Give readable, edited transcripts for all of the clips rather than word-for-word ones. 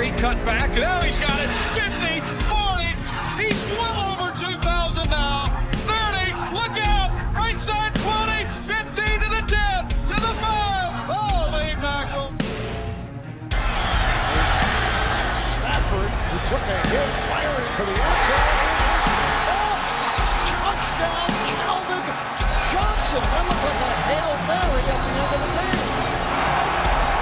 Barry cut back. Now he's got it. 50, 40. He's well over 2,000 now. 30. Look out. Right side 20. 15 to the 10. To the 5. Holy mackerel. Stafford, who took a hit, firing for the end zone. Touchdown, Calvin Johnson. That looked like a Hail Mary at the end of the game.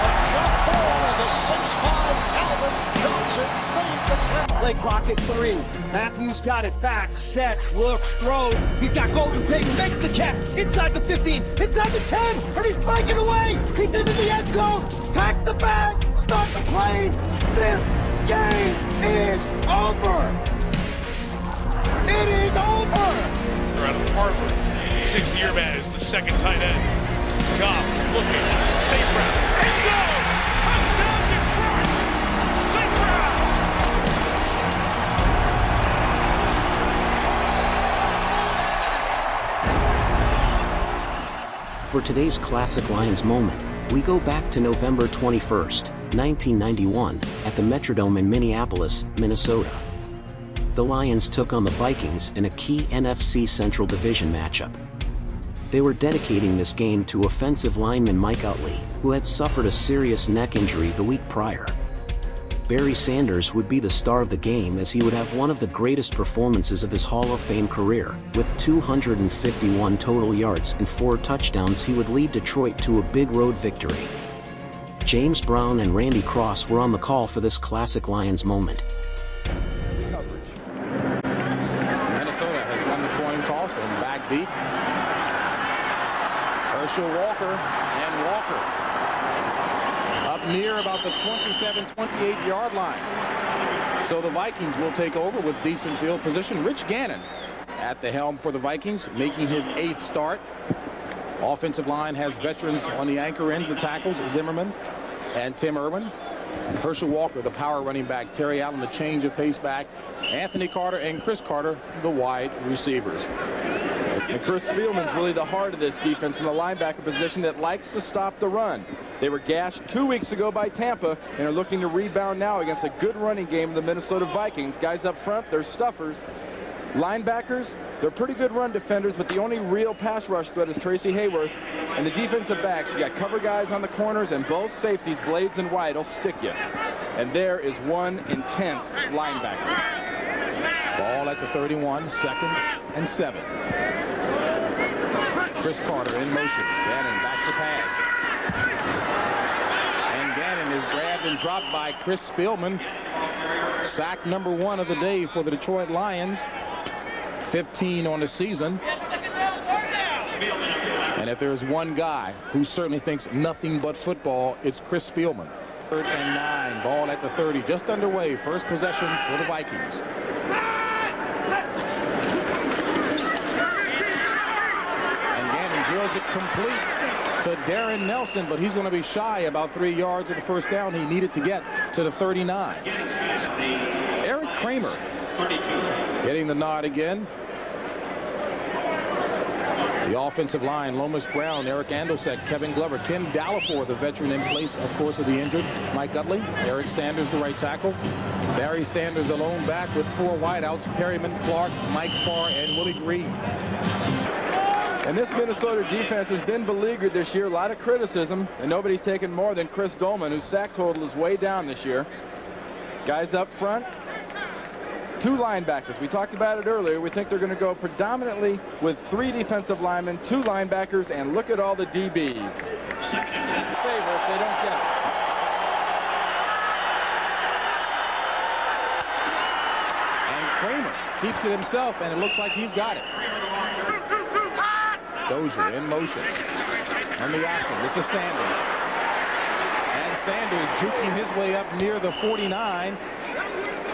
A jump ball and the 6'5" Calvin Johnson made the catch. Play clock at 3. Matthews got it back, sets, looks, throws. He's got Golden Tate, makes the catch. Inside the 15, inside the 10, and he's breaking away. He's into the end zone. Pack the bags, start the plane. This game is over. It is over. Out of Harvard, sixth-year man is the second tight end. Goff looking, St. Brown, end zone, touchdown Detroit, St. Brown. For today's classic Lions moment, we go back to November 21st, 1991, at the Metrodome in Minneapolis, Minnesota. The Lions took on the Vikings in a key NFC Central Division matchup. They were dedicating this game to offensive lineman Mike Utley, who had suffered a serious neck injury the week prior. Barry Sanders would be the star of the game as he would have one of the greatest performances of his Hall of Fame career. With 251 total yards and 4 touchdowns, he would lead Detroit to a big road victory. James Brown and Randy Cross were on the call for this classic Lions moment. Minnesota has won the coin toss and backbeat. Herschel Walker and Walker up near about the 27-28-yard line. So the Vikings will take over with decent field position. Rich Gannon at the helm for the Vikings, making his 8th start. Offensive line has veterans on the anchor ends, the tackles, Zimmerman and Tim Irwin. Herschel Walker, the power running back. Terry Allen, the change of pace back. Anthony Carter and Chris Carter, the wide receivers. And Chris Spielman's really the heart of this defense from the linebacker position that likes to stop the run. They were gashed 2 weeks ago by Tampa and are looking to rebound now against a good running game of the Minnesota Vikings. Guys up front, they're stuffers. Linebackers, they're pretty good run defenders, but the only real pass rush threat is Tracy Hayworth. And the defensive backs, you got cover guys on the corners, and both safeties, Blades and White, will stick you. And there is one intense linebacker. Ball at the 31, 2nd and 7. Chris Carter in motion. Gannon back to pass. And Gannon is grabbed and dropped by Chris Spielman. Sack number 1 of the day for the Detroit Lions. 15 on the season. And if there's one guy who certainly thinks nothing but football, it's Chris Spielman. 3rd and 9. Ball at the 30. Just underway. First possession for the Vikings. And Gannon drills it complete to Darren Nelson, but he's going to be shy about 3 yards of the first down he needed to get to the 39. Eric Kramer getting the nod again. The offensive line, Lomas Brown, Eric Andosek, Kevin Glover, Tim Dallafor, the veteran in place, of course, of the injured. Mike Utley, Eric Sanders, the right tackle. Barry Sanders alone back with 4 wideouts, Perryman, Clark, Mike Farr, and Willie Green. And this Minnesota defense has been beleaguered this year. A lot of criticism, and nobody's taken more than Chris Dolman, whose sack total is way down this year. Guys up front, 2 linebackers. We talked about it earlier. We think they're going to go predominantly with 3 defensive linemen, 2 linebackers, and look at all the DBs. Favor if they don't get it. And Kramer keeps it himself, and it looks like he's got it. Dozier in motion. On the option, this is Sanders. And Sanders juking his way up near the 49.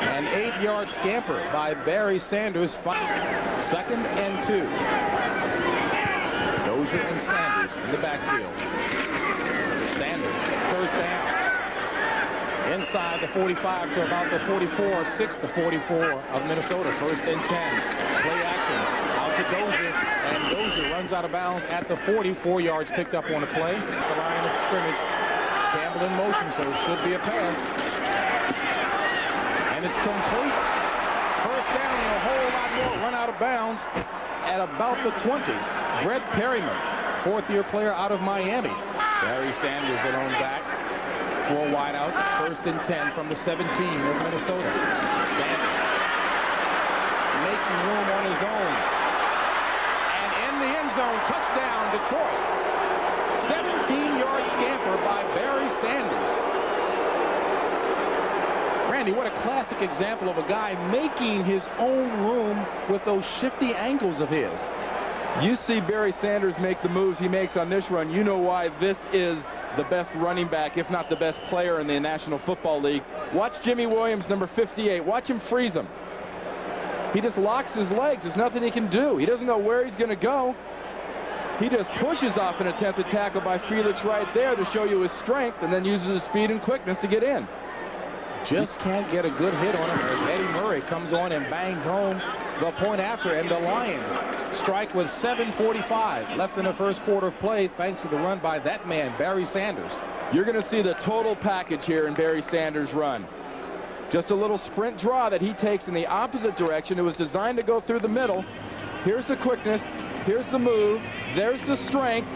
An 8-yard scamper by Barry Sanders. 2nd and 2. Dozier and Sanders in the backfield. Sanders, first down. Inside the 45 to about the 44, 6 to 44 of Minnesota. 1st and 10. Play action out to Dozier, and Dozier runs out of bounds at the 44 yards picked up on the play. The line of scrimmage. Campbell in motion, so it should be a pass. And it's complete. First down and a whole lot more. Run out of bounds at about the 20. Brett Perryman, fourth-year player out of Miami. Barry Sanders alone back. 4 wideouts. First and 10 from the 17 of Minnesota. Sanders making room on his own. And in the end zone, touchdown, Detroit. 17-yard scamper by Barry Sanders. Randy, what a classic example of a guy making his own room with those shifty angles of his. You see Barry Sanders make the moves he makes on this run. You know why this is the best running back, if not the best player in the National Football League. Watch Jimmy Williams, number 58. Watch him freeze him. He just locks his legs. There's nothing he can do. He doesn't know where he's going to go. He just pushes off an attempted tackle by Felix right there to show you his strength, and then uses his speed and quickness to get in. Just can't get a good hit on him as Eddie Murray comes on and bangs home the point after, and the Lions strike with 7:45 left in the first quarter of play thanks to the run by that man, Barry Sanders. You're going to see the total package here in Barry Sanders' run. Just a little sprint draw that he takes in the opposite direction. It was designed to go through the middle. Here's the quickness. Here's the move. There's the strength.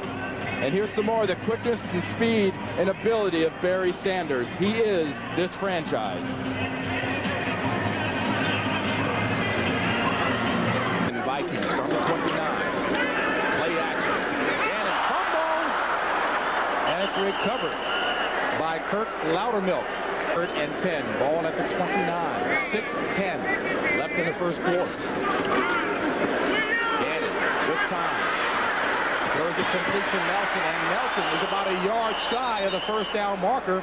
And here's some more of the quickness and speed and ability of Barry Sanders. He is this franchise. And Vikings from the 29. Play action. And a fumble. And it's recovered by Kirk Loudermilk. 3rd and 10. Ball at the 29. 6:10 left in the first quarter. Gannon with time. Throws it complete to Nelson, and Nelson is about a yard shy of the first down marker.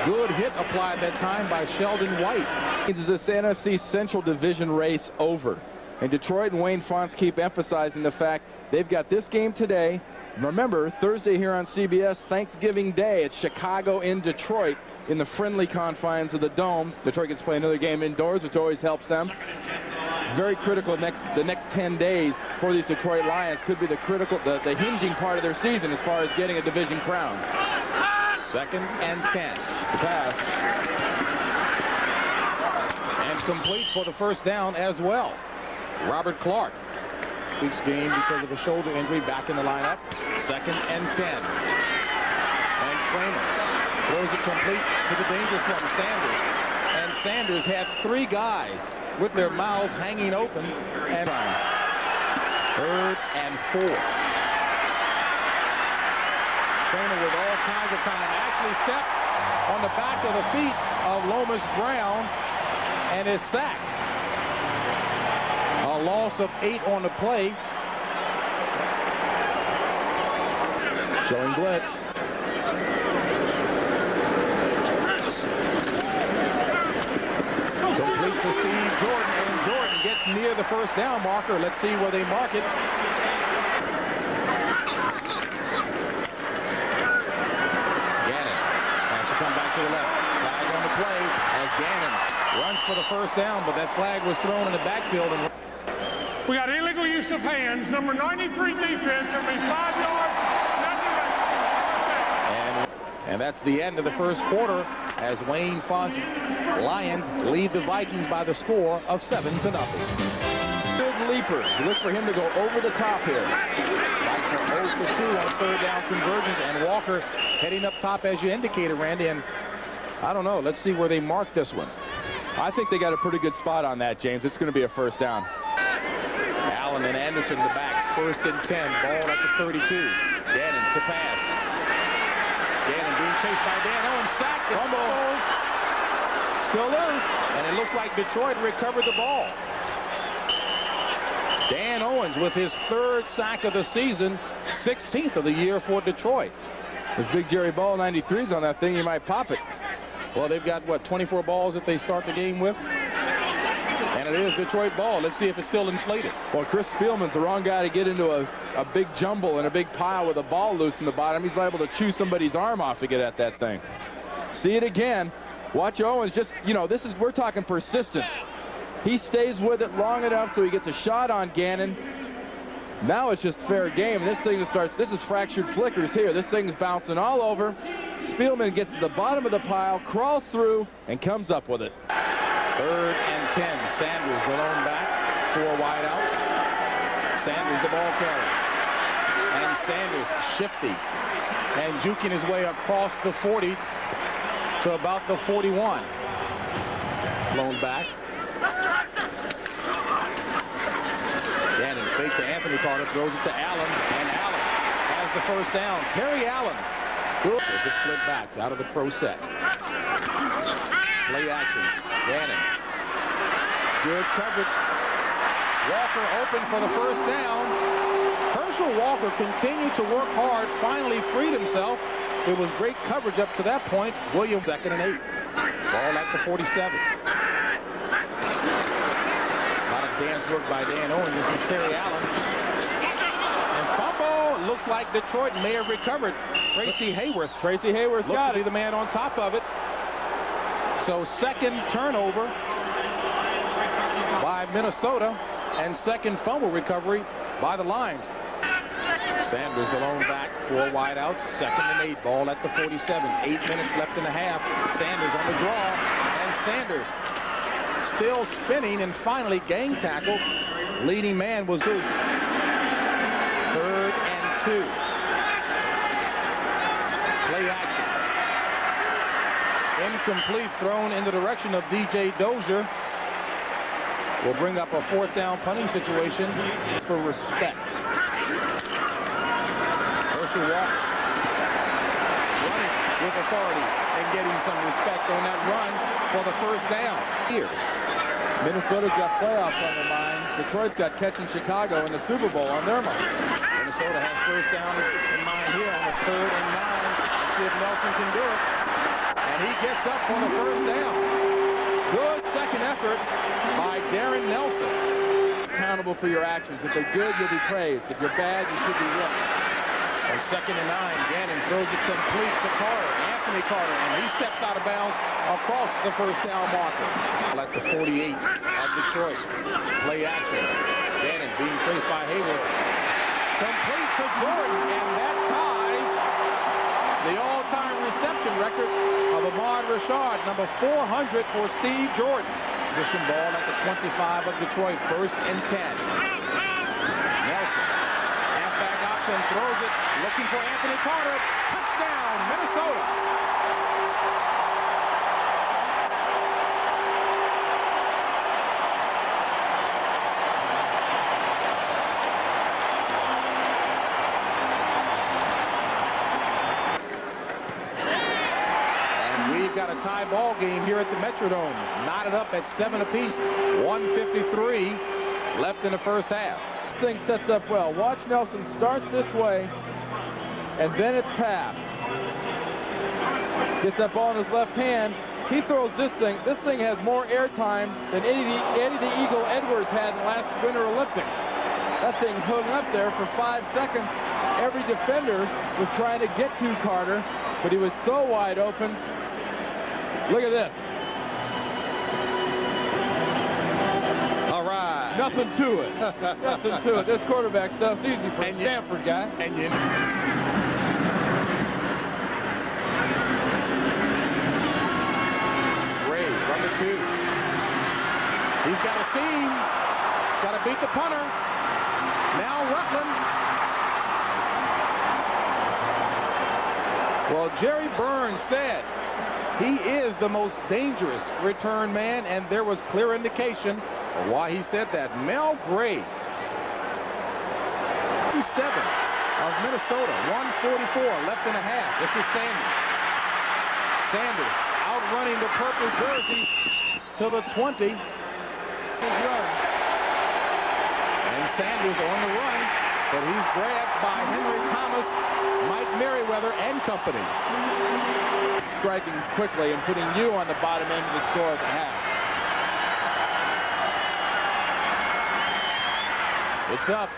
Good hit applied that time by Sheldon White. Is this NFC Central Division race over? And Detroit and Wayne Fonts keep emphasizing the fact they've got this game today. Remember, Thursday here on CBS, Thanksgiving Day. It's Chicago in Detroit in the friendly confines of the Dome. Detroit gets to play another game indoors, which always helps them. Very critical the next 10 days for these Detroit Lions. Could be the hinging part of their season as far as getting a division crown. 2nd and 10. The pass. And complete for the first down as well. Robert Clark. Week's game because of a shoulder injury, back in the lineup. 2nd and 10. And Kramer throws it complete to the dangerous one, Sanders. And Sanders had 3 guys with their mouths hanging open. And 3rd and 4. Kramer with all kinds of time. Actually stepped on the back of the feet of Lomas Brown and is sacked. A loss of 8 on the play. Showing blitz. Complete to Steve Jordan, and Jordan gets near the first down marker. Let's see where they mark it. Gannon has to come back to the left. Flag on the play as Gannon runs for the first down, but that flag was thrown in the backfield. And we got illegal use of hands. Number 93 defense. It'll be 5 yards. And that's the end of the first quarter as Wayne Fonts Lions lead the Vikings by the score of 7-0. Good leaper. You look for him to go over the top here. Vikes are 0 for 2 on 3rd down conversions, and Walker heading up top as you indicated, Randy. And I don't know. Let's see where they mark this one. I think they got a pretty good spot on that, James. It's going to be a first down. Allen and Anderson in the backs. 1st and 10. Ball at the 32. Gannon to pass. Gannon being chased by Dan Owens. Sacked. Fumble. Still loose. And it looks like Detroit recovered the ball. Dan Owens with his 3rd sack of the season. 16th of the year for Detroit. If Big Jerry Ball 93's on that thing, he might pop it. Well, they've got, what, 24 balls that they start the game with? And it is Detroit ball. Let's see if it's still inflated. Well, Chris Spielman's the wrong guy to get into a big jumble and a big pile with a ball loose in the bottom. He's liable to chew somebody's arm off to get at that thing. See it again. Watch Owens just, we're talking persistence. He stays with it long enough so he gets a shot on Gannon. Now it's just fair game. This thing starts, this is fractured flickers here. This thing's bouncing all over. Spielman gets to the bottom of the pile, crawls through, and comes up with it. 3rd and 10. Sanders the lone back. 4 wideouts. Sanders the ball carrier. And Sanders shifty and juking his way across the 40 to about the 41. Lone back. Gannon fake to Anthony Carter, throws it to Allen, and Allen has the first down. Terry Allen good with the split backs out of the pro set. Play action. Gannon. Good coverage. Walker open for the first down. Herschel Walker continued to work hard, finally freed himself. It was great coverage up to that point. Williams 2nd and 8. Ball at the 47. A lot of dance work by Dan Owen. This is Terry Allen. And fumble. Looks like Detroit may have recovered. Tracy Hayworth. Tracy Hayworth's got to it. be the man on top of it. So 2nd turnover by Minnesota and 2nd fumble recovery by the Lions. Sanders the lone back, 4 wideouts, 2nd and 8, ball at the 47. 8 minutes left in the half. Sanders on the draw, and Sanders still spinning and finally gang tackle. Leading man was 3rd and 2. Play action. Incomplete, thrown in the direction of DJ Dozier. Will bring up a 4th down punting situation for respect. Herschel Walker running with authority and getting some respect on that run for the first down. Minnesota's got playoffs on their mind. Detroit's got catching Chicago in the Super Bowl on their mind. Minnesota has first down in mind here on the 3rd and 9. Let's see if Nelson can do it. And he gets up for the first down. Good second effort by Darren Nelson. Accountable for your actions. If they're good, you'll be praised. If you're bad, you should be ripped. On 2nd and 9, Gannon throws it complete to Carter, Anthony Carter, and he steps out of bounds across the first down marker. At the 48 of Detroit. Play action. Gannon being chased by Hayward. Complete to Jordan, and that ties the all-time reception record of Ahmad Rashad, number 400 for Steve Jordan. Position ball at the 25 of Detroit, 1st and 10. Nelson, halfback option, throws it, looking for Anthony Carter. Touchdown, Minnesota. Got a tie ball game here at the Metrodome. Knotted up at 7 apiece. 1:53 left in the first half. This thing sets up well. Watch Nelson start this way, and then it's pass. Gets that ball in his left hand. He throws this thing. This thing has more airtime than Eddie the Eagle Edwards had in the last Winter Olympics. That thing hung up there for 5 seconds. Every defender was trying to get to Carter, but he was so wide open. Look at this. All right. Nothing to it. Nothing to it. This quarterback stuff's easy for a Stanford guy. And you Ray from the 2. He's got a seam. Got to beat the punter. Now Rutland. Well, Jerry Burns said he is the most dangerous return man, and there was clear indication of why he said that. Mel Gray, 57 of Minnesota, 1:44 left in a half. This is Sanders. Sanders outrunning the purple jerseys to the 20. And Sanders on the run, but he's grabbed by Henry Thomas, Mike Merriweather, and company. Striking quickly and putting you on the bottom end of the score at the half. It's up.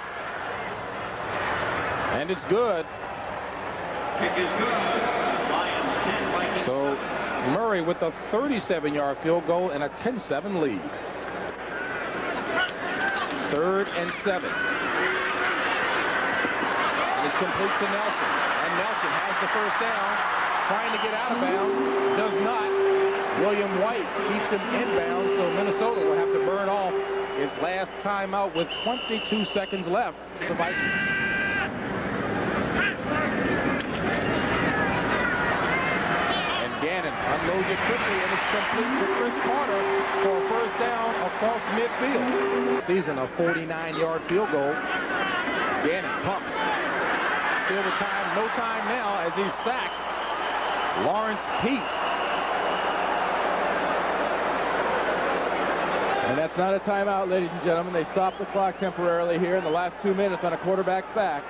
And it's good. Kick is good. Lions 10, Vikings. So Murray with a 37-yard field goal and a 10-7 lead. 3rd and 7. It's complete to Nelson. And Nelson has the first down. trying to get out of bounds, does not. William White keeps him inbounds, so Minnesota will have to burn off its last timeout with 22 seconds left for the Vikings. And Gannon unloads it quickly, and it's complete to Chris Carter for a first down across midfield. Season a 49-yard field goal. Gannon pumps. Still the time, no time now as he's sacked. Lawrence Pete. And that's not a timeout, ladies and gentlemen. They stopped the clock temporarily here in the last 2 minutes on a quarterback sack.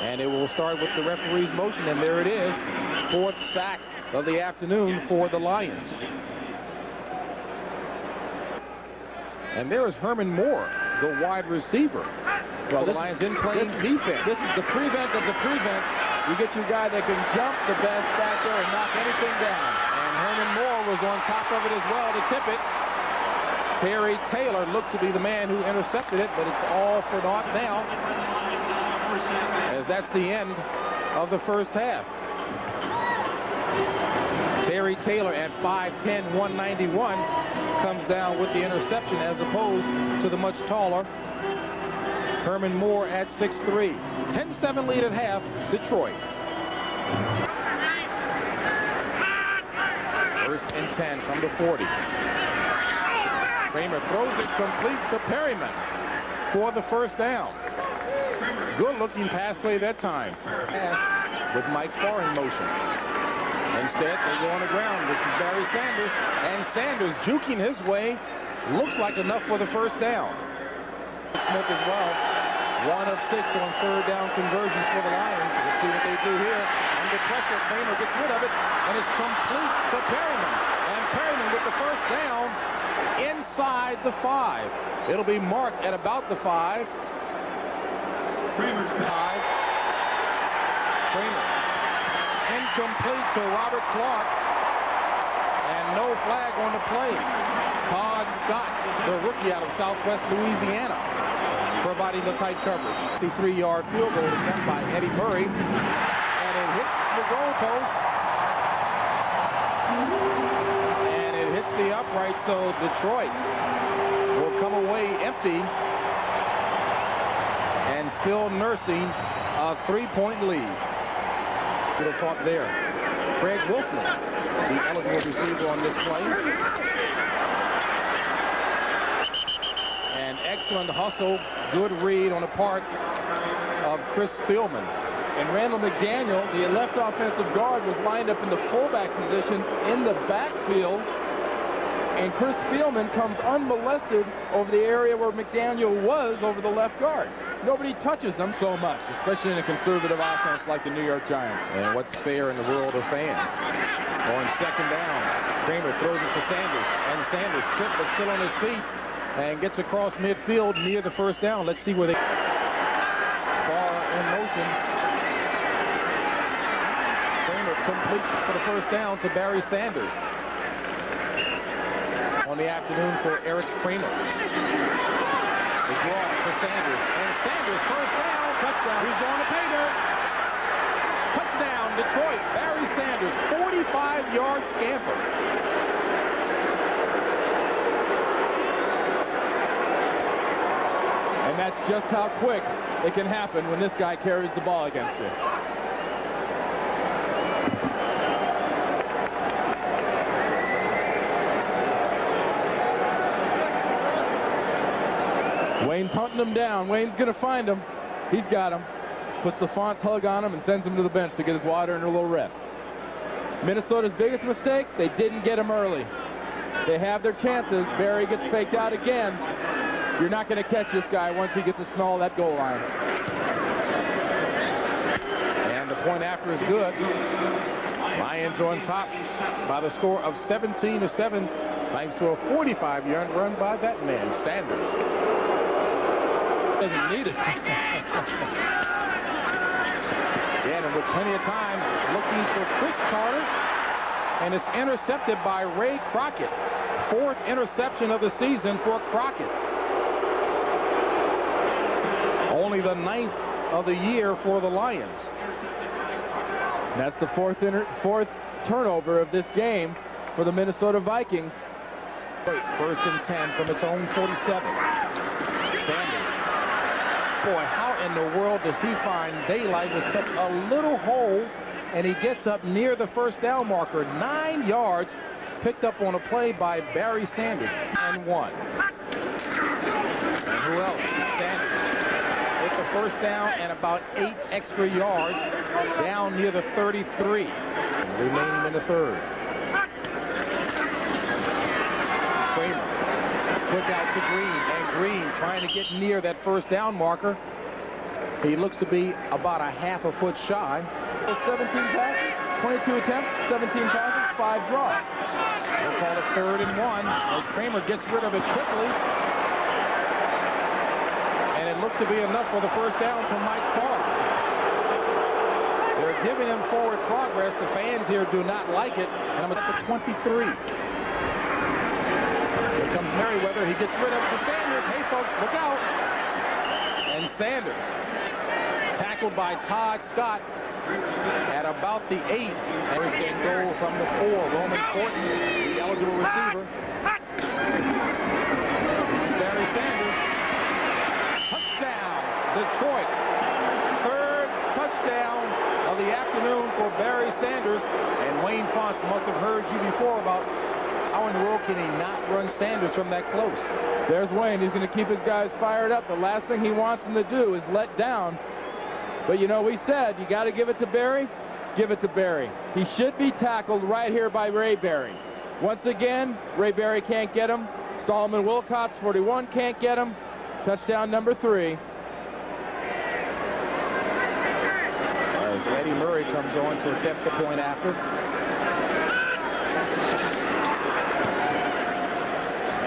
And it will start with the referee's motion, and there it is. Fourth sack of the afternoon for the Lions. And there is Herman Moore, the wide receiver. Well, the Lions in playing defense. This is the prevent of the prevent. You get your guy that can jump the best back there and knock anything down. And Herman Moore was on top of it as well to tip it. Terry Taylor looked to be the man who intercepted it, but it's all for naught now, as that's the end of the first half. Terry Taylor at 5'10", 191 comes down with the interception as opposed to the much taller Herman Moore at 6'3". 10-7 lead at half, Detroit. First and 10 from the 40. Kramer throws it complete to Perryman for the first down. Good looking pass play that time. With Mike Farr in motion. Instead, they go on the ground. This is Barry Sanders. And Sanders juking his way. Looks like enough for the first down. Smith as well. 1 of 6 on third down conversions for the Lions. Let's see what they do here. Under pressure, Kramer gets rid of it. And it's complete to Perryman. And Perryman with the first down inside the 5. It'll be marked at about the 5. Kramer's 5. Kramer. Incomplete to Robert Clark. And no flag on the play. Todd Scott, the rookie out of Southwest Louisiana, providing the tight coverage. 53-yard field goal attempt by Eddie Murray. And it hits the goalpost. And it hits the upright, so Detroit will come away empty and still nursing a 3-point lead. Little thought there. Craig Wolfman, the eligible receiver on this play. And excellent hustle, good read on the part of Chris Spielman. And Randall McDaniel, the left offensive guard, was lined up in the fullback position in the backfield. And Chris Spielman comes unmolested over the area where McDaniel was over the left guard. Nobody touches them so much, especially in a conservative offense like the New York Giants. And what's fair in the world of fans? On second down, Kramer throws it to Sanders. And Sanders tripped but still on his feet and gets across midfield near the first down. Let's see where they... Far in motion. Kramer complete for the first down to Barry Sanders. On the afternoon for Eric Kramer. The draw for Sanders. And Sanders first down. Touchdown. He's going to pay dirt. Touchdown, Detroit. Barry Sanders, 45-yard scamper. And that's just how quick it can happen when this guy carries the ball against you. Wayne's hunting him down. Wayne's going to find him. He's got him. Puts the Fonts hug on him and sends him to the bench to get his water and a little rest. Minnesota's biggest mistake, they didn't get him early. They have their chances. Barry gets faked out again. You're not going to catch this guy once he gets to smell that goal line. And the point after is good. Lions on top by the score of 17-7, thanks to a 45-yard run by that man, Sanders. Doesn't need it. Gannon with plenty of time looking for Chris Carter, and it's intercepted by Ray Crockett. 4th interception of the season for Crockett. Only the 9th of the year for the Lions. That's the fourth turnover of this game for the Minnesota Vikings. First and 10 from its own 47. Sanders. Boy, how in the world does he find daylight with such a little hole? And he gets up near the first down marker. 9 yards picked up on a play by Barry Sanders. And 1. And who else? Sanders. With the first down and about 8 extra yards down near the 33. Remaining in the third. Kramer. Quick out to Green, and Green trying to get near that first down marker. He looks to be about a half a foot shy. 17 passes, 22 attempts, 17 passes, 5 drops. We'll call it 3rd and 1 as Kramer gets rid of it quickly. And it looked to be enough for the first down for Mike Carter. They're giving him forward progress. The fans here do not like it. And I'm at the 23. Here comes Merriweather. He gets rid of it to Sanders. Hey, folks, look out. And Sanders, tackled by Todd Scott at about the 8. First and goal from the 4. Roman Fortin, the eligible receiver. Barry Sanders. Touchdown, Detroit. 3rd touchdown of the afternoon for Barry Sanders. And Wayne Fonts must have heard you before about how in the world can he not run Sanders from that close. There's Wayne. He's going to keep his guys fired up. The last thing he wants them to do is let down. But, you know, we said you got to give it to Barry. Give it to Barry. He should be tackled right here by Ray Barry. Once again, Ray Barry can't get him. Solomon Wilcox, 41, can't get him. Touchdown number 3. As Eddie Murray comes on to attempt the point after.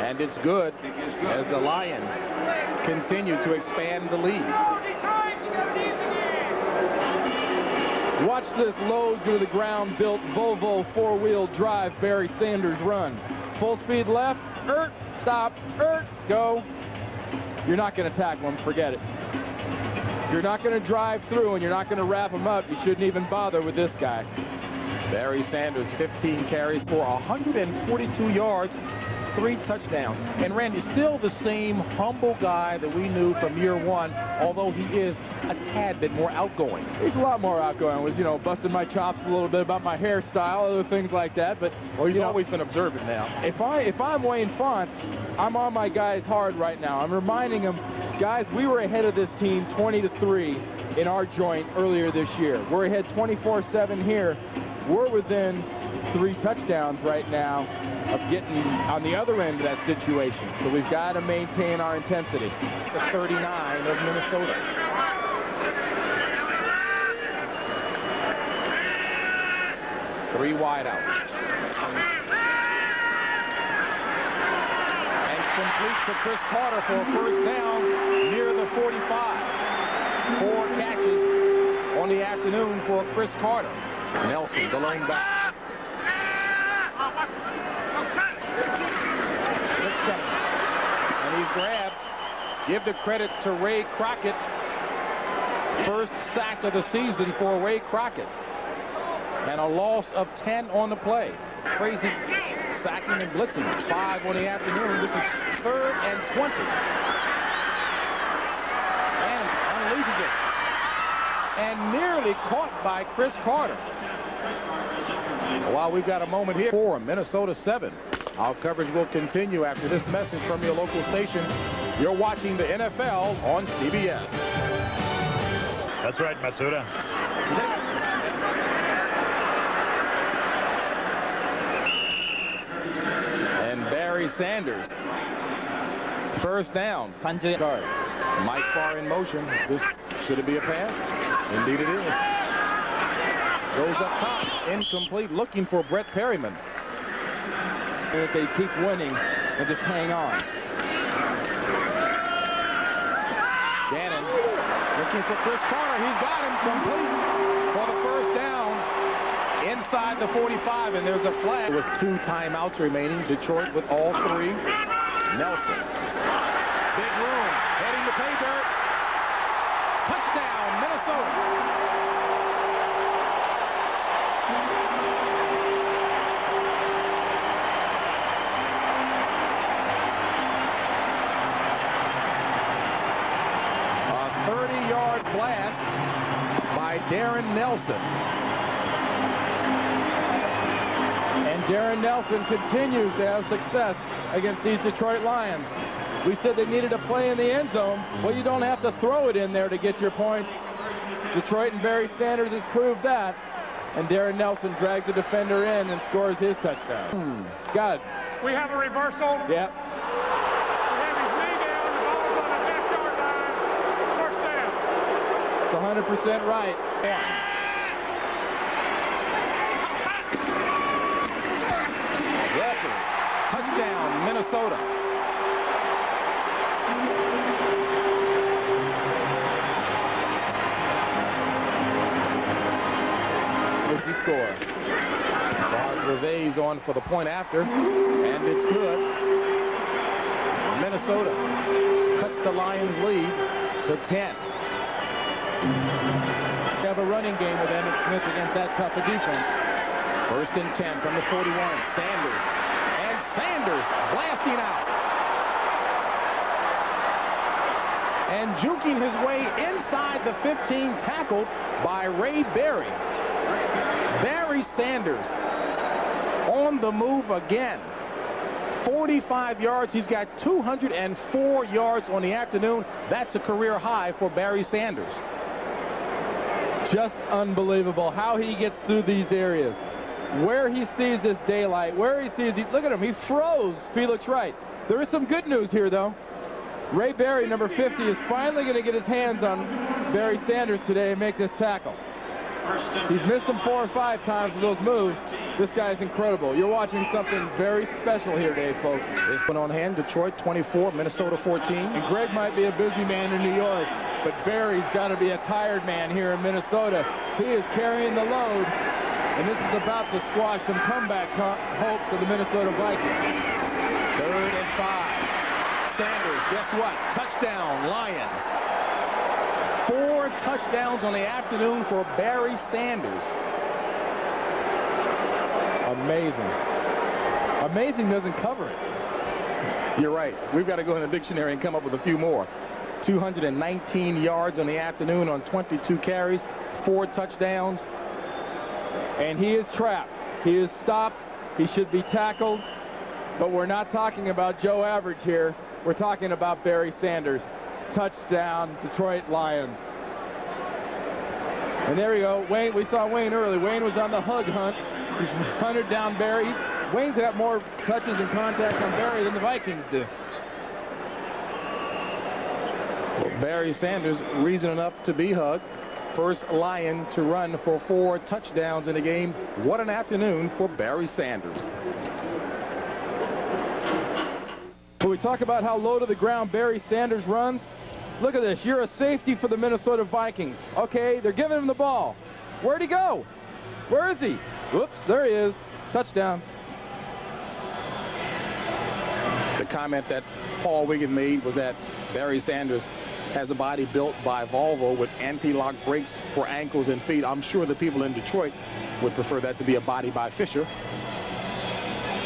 And it's good as the Lions continue to expand the lead. Watch this low to the ground built Volvo 4-wheel drive Barry Sanders run. Full speed left, stop, go. You're not going to tackle him, forget it. You're not going to drive through and you're not going to wrap him up. You shouldn't even bother with this guy. Barry Sanders, 15 carries for 142 yards, 3 touchdowns. And Randy, still the same humble guy that we knew from year 1, although he is a tad bit more outgoing. He's a lot more outgoing. I was, you know, busting my chops a little bit about my hairstyle, other things like that. But well, he's always been observant now. If I'm Wayne Fonts, I'm on my guys hard right now. I'm reminding them, guys, we were ahead of this team 20-3 in our joint earlier this year. We're ahead 24-7 here. We're within 3 touchdowns right now of getting on the other end of that situation. So we've got to maintain our intensity. The 39 of Minnesota. Three wide out. And complete to Chris Carter for a first down near the 45. 4 catches on the afternoon for Chris Carter. Nelson, the lone back. And he's grabbed. Give the credit to Ray Crockett. First sack of the season for Ray Crockett. And a loss of 10 on the play. Crazy sacking and blitzing. 5 on the afternoon. This is 3rd and 20. And unleashes it. And nearly caught by Chris Carter. While we've got a moment here for Minnesota 7. Our coverage will continue after this message from your local station. You're watching the NFL on CBS. That's right, Matsuda. And Barry Sanders. First down. Card. Mike Farr in motion. This should it be a pass? Indeed it is. Goes up top. Incomplete. Looking for Brett Perryman. If they keep winning and just hang on. Gannon looking for Chris Carter. He's got him complete for the first down inside the 45, and there's a flag with 2 timeouts remaining. Detroit with all 3. Nelson. Big room. Heading to pay dirt. Touchdown, Minnesota. Darren Nelson. And Darren Nelson continues to have success against these Detroit Lions. We said they needed a play in the end zone. Well, you don't have to throw it in there to get your points. Detroit and Barry Sanders has proved that. And Darren Nelson drags the defender in and scores his touchdown. God. We have a reversal. Yeah. We have his knee down. The ball's on the 10-yard line. First down. It's 100% right. Walker, touchdown, Minnesota. Easy score. Gervais on for the point after, and it's good. Minnesota cuts the Lions lead to 10. We have a running game with Emmett Smith against that tough a defense. First and 10 from the 41. Sanders. And Sanders blasting out. And juking his way inside the 15, tackled by Ray Berry. Barry Sanders on the move again. 45 yards. He's got 204 yards on the afternoon. That's a career high for Barry Sanders. Just unbelievable how he gets through these areas. Where he sees this daylight, where he sees, look at him, he froze Felix Wright. There is some good news here, though. Ray Berry, number 50, is finally going to get his hands on Barry Sanders today and make this tackle. He's missed him 4 or 5 times with those moves. This guy's incredible. You're watching something very special here today, folks. This one on hand, Detroit 24, Minnesota 14. And Greg might be a busy man in New York, but Barry's got to be a tired man here in Minnesota. He is carrying the load, and this is about to squash some comeback hopes of the Minnesota Vikings. 3rd and 5. Sanders, guess what? Touchdown, Lions. 4 touchdowns on the afternoon for Barry Sanders. Amazing. Amazing doesn't cover it. You're right. We've got to go in the dictionary and come up with a few more. 219 yards on the afternoon on 22 carries, 4 touchdowns. And he is trapped. He is stopped. He should be tackled. But we're not talking about Joe Average here. We're talking about Barry Sanders. Touchdown, Detroit Lions. And there we go. Wayne, we saw Wayne early. Wayne was on the hug hunt. He's hunted down Barry. Wayne's got more touches and contact on Barry than the Vikings do. Well, Barry Sanders, reason enough to be hugged. First Lion to run for 4 touchdowns in the game. What an afternoon for Barry Sanders. When we talk about how low to the ground Barry Sanders runs, look at this. You're a safety for the Minnesota Vikings. Okay, they're giving him the ball. Where'd he go? Where is he? Whoops, there he is. Touchdown. The comment that Paul Wiggin made was that Barry Sanders has a body built by Volvo with anti-lock brakes for ankles and feet. I'm sure the people in Detroit would prefer that to be a body by Fisher.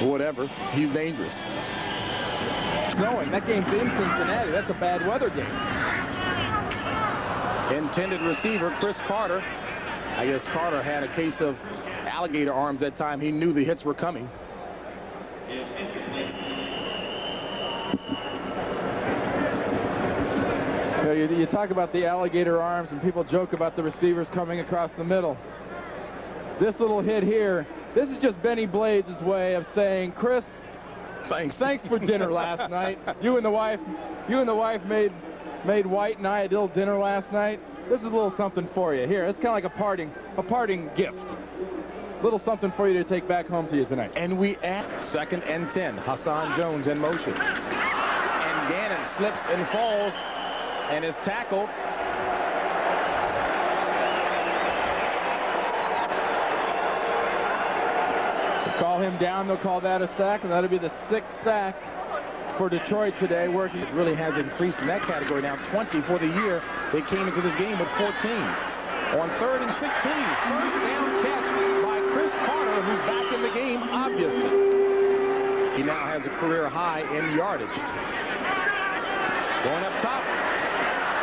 Whatever, he's dangerous. Snowing. That game's in Cincinnati. That's a bad weather game. Intended receiver, Chris Carter. I guess Carter had a case of alligator arms that time. He knew the hits were coming. You talk about the alligator arms, and people joke about the receivers coming across the middle. This little hit here, this is just Benny Blades' way of saying, Chris, thanks for dinner last night. You and the wife made White and I a little dinner last night. This is a little something for you. Here, it's kind of like a parting gift. Little something for you to take back home to you tonight. And we at 2nd and 10. Hassan Jones in motion. And Gannon slips and falls and is tackled. They'll call him down. They'll call that a sack, and that'll be the 6th sack for Detroit today. Working. It really has increased in that category now. 20 for the year. They came into this game with 14. On 3rd and 16, first down catch by Chris Carter, who's back in the game, obviously. He now has a career high in yardage. Going up top.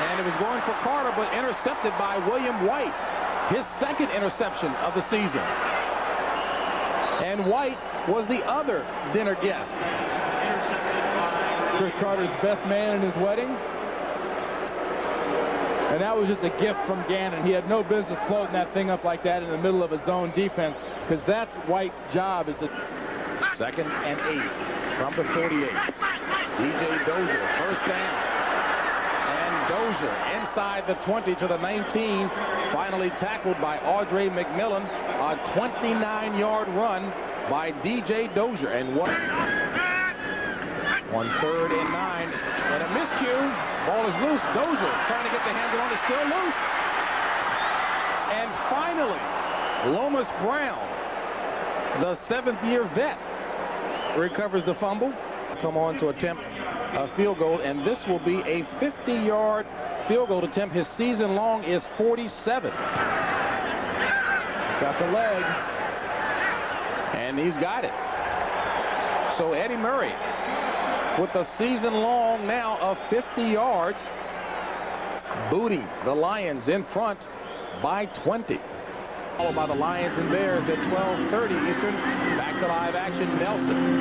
And it was going for Carter, but intercepted by William White. his second interception of the season. And White was the other dinner guest. Chris Carter's best man in his wedding. And that was just a gift from Gannon. He had no business floating that thing up like that in the middle of a zone defense, because that's White's job. Is to 2nd and 8 from the 48. DJ Dozier, first down. And Dozier inside the 20 to the 19. Finally tackled by Audrey McMillan. A 29-yard run by DJ Dozier. And on 3rd and 9. And a miscue. Ball is loose. Dozier trying to get the handle on it. Still loose. And finally, Lomas Brown, the 7th-year vet, recovers the fumble. Come on to attempt a field goal, and this will be a 50-yard field goal attempt. His season long is 47. got the leg. And he's got it. So Eddie Murray with a season long now of 50 yards. Booty, the Lions in front by 20. Followed by the Lions and Bears at 12:30 Eastern. Back to live action, Nelson.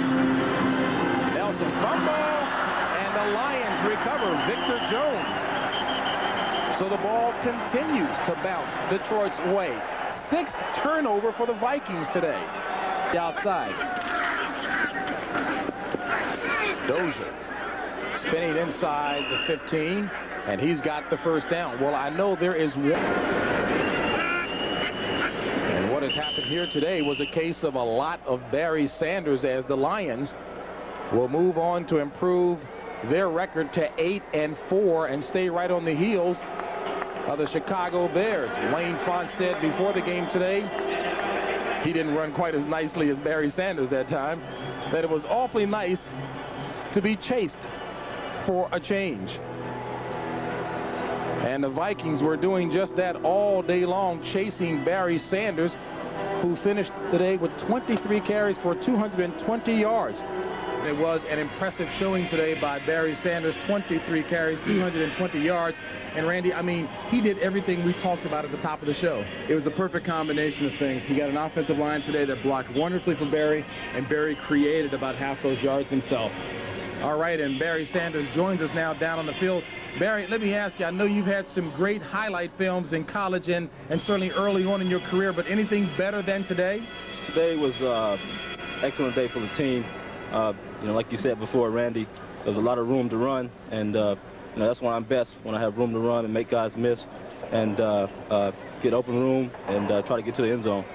Nelson fumble, and the Lions recover. Victor Jones. So the ball continues to bounce Detroit's way. 6th turnover for the Vikings today. Outside. Dozier spinning inside the 15, and he's got the first down. Well, I know there is one. And what has happened here today was a case of a lot of Barry Sanders, as the Lions will move on to improve their record to 8-4 and stay right on the heels of the Chicago Bears. Wayne Font said before the game today, he didn't run quite as nicely as Barry Sanders that time, that it was awfully nice to be chased for a change. And the Vikings were doing just that all day long, chasing Barry Sanders, who finished today with 23 carries for 220 yards. It was an impressive showing today by Barry Sanders. 23 carries, 220 yards. And Randy, I mean, he did everything we talked about at the top of the show. It was a perfect combination of things. He got an offensive line today that blocked wonderfully for Barry, and Barry created about half those yards himself. All right, and Barry Sanders joins us now down on the field. Barry, let me ask you, I know you've had some great highlight films in college and certainly early on in your career, but anything better than today? Today was an excellent day for the team. You know, like you said before, Randy, there's a lot of room to run, and you know, that's when I'm best, when I have room to run and make guys miss and get open room and try to get to the end zone.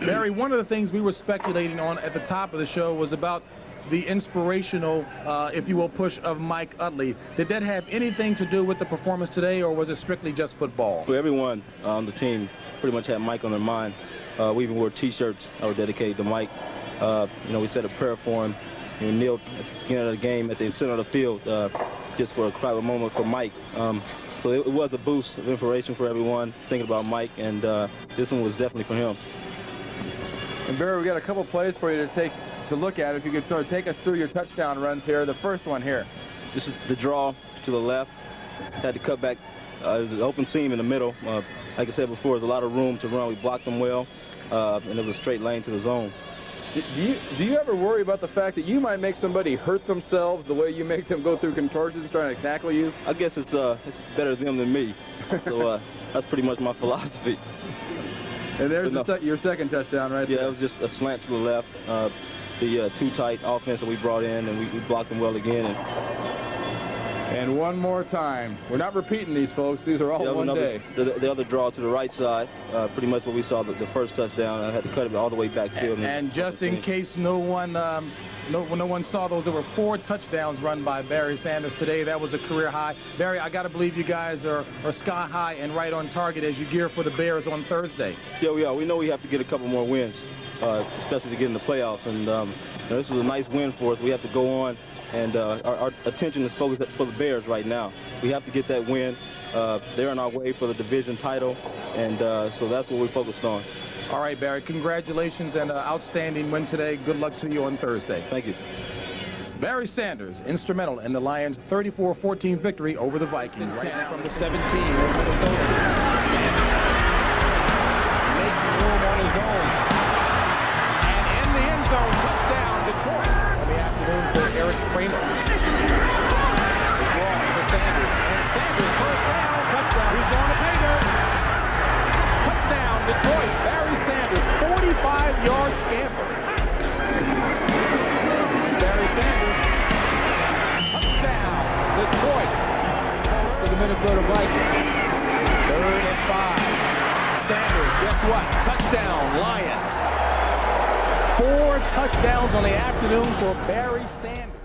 Barry, one of the things we were speculating on at the top of the show was about the inspirational, if you will, push of Mike Utley. Did that have anything to do with the performance today, or was it strictly just football? Well, everyone on the team pretty much had Mike on their mind. We even wore T-shirts that were dedicated to Mike. You know, we said a prayer for him. We kneeled at the beginning of the game at the center of the field just for a quiet moment for Mike. So it was a boost of inspiration for everyone thinking about Mike, and this one was definitely for him. And Barry, we got a couple plays for you to look at. If you could sort of take us through your touchdown runs here. The first one here. This is the draw to the left. Had to cut back. It was an open seam in the middle. Like I said before, there's a lot of room to run. We blocked them well, and it was a straight lane to the zone. Do you ever worry about the fact that you might make somebody hurt themselves the way you make them go through contortions trying to tackle you? I guess it's better them than me. So that's pretty much my philosophy. And there's your second touchdown right there. Yeah, it was just a slant to the left. The too tight offense that we brought in, and we blocked them well again. And one more time. We're not repeating these, folks. These are all one day. The other draw to the right side, pretty much what we saw the first touchdown. I had to cut it all the way backfield. And just in case no one saw those, there were 4 touchdowns run by Barry Sanders today. That was a career high. Barry, I got to believe you guys are sky high and right on target as you gear for the Bears on Thursday. Yeah, we are. We know we have to get a couple more wins, especially to get in the playoffs. And this was a nice win for us. We have to go on. And our attention is focused for the Bears right now. We have to get that win. They're on our way for the division title, and so that's what we're focused on. All right, Barry, congratulations and an outstanding win today. Good luck to you on Thursday. Thank you. Barry Sanders, instrumental in the Lions' 34-14 victory over the Vikings. Right now from the 17 of Minnesota. Sanders. Detroit, Barry Sanders, 45-yard scamper. Barry Sanders, touchdown, Detroit, for the Minnesota Vikings. 3rd and 5. Sanders, guess what? Touchdown, Lions. 4 touchdowns on the afternoon for Barry Sanders.